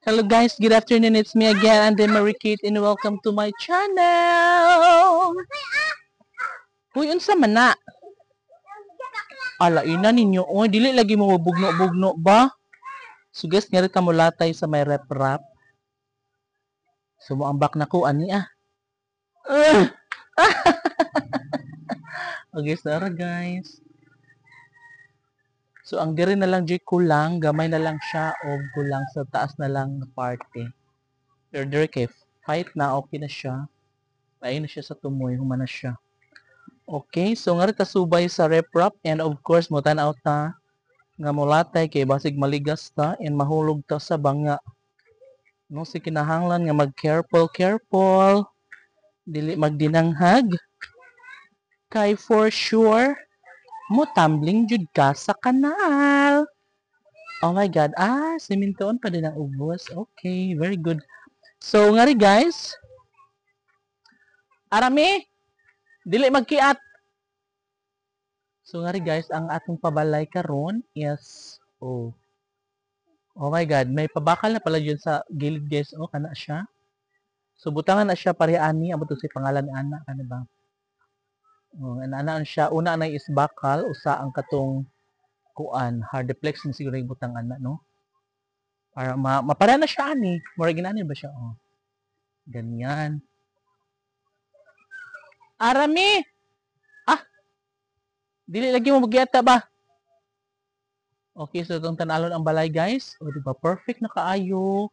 Hello guys, good afternoon. It's me again, Andy Marie Kate, and welcome to my channel. Huy, unsa man na? Ala, ina ninyo. Oy, dili lagi mo bugno-bugno ba? So guys, nga rita mo latay sa may rep-rap. So mo ambak na ko, ani ah. Okay, so guys. So ang diri na lang di kulang, gamay na lang siya o kulang sa taas na lang parte. Pero diri kay fight na okay na siya. Ayun na siya sa tumoy, humana siya. Okay, so nga rita subay sa rep-rap and of course mo tan-aw ta nga mulatay kay basig maligas ta and mahulog ta sa banga. No, si kinahanglan nga mag-careful, dili magdinanghag. Kay for sure, mo tumbling jud ka sa kanal. Oh my God, simintoon pa din ang ubos. Okay, very good. So, nga rin guys, arami, dili magkiat. So nga rin guys, ang atong pabalay karon is, oh my God, may pabakal na pala dyan sa gilid guys. Oh, kana siya. So, butangan na siya pariani, amo to si pangalan ni Ana, ano ba? Oh, anaan siya, una na is bakal, usa ang katong kuan, hardplex na siguro yung butang ana, no? Para mapara na siya ani. Mura ginani ba siya? Oh. Ganyan. Arami! Dili lagi mo magyata ba? Okay, so itong tanalon ang balay guys. O, diba? Perfect na kaayo.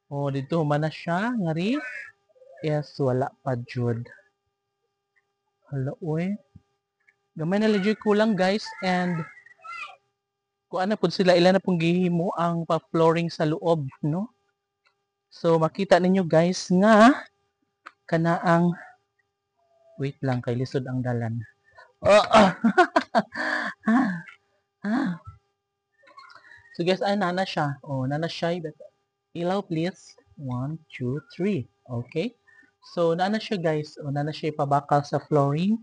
O, dito man na siya. Ngari. Yes, wala pa jud. Hala, oy. Gamay na legit kulang guys. And, kung ano po sila, ilan na pong gihimo ang pa-flooring sa loob, no? So, makita ninyo guys nga, kanaang, wait lang, kay lisod ang dalan. So guys, ay nana siya. Oh, nana siya. Ilaw please. 1, 2, 3. Okay. So nana siya guys. Oh, nana siya ipabakal sa flooring.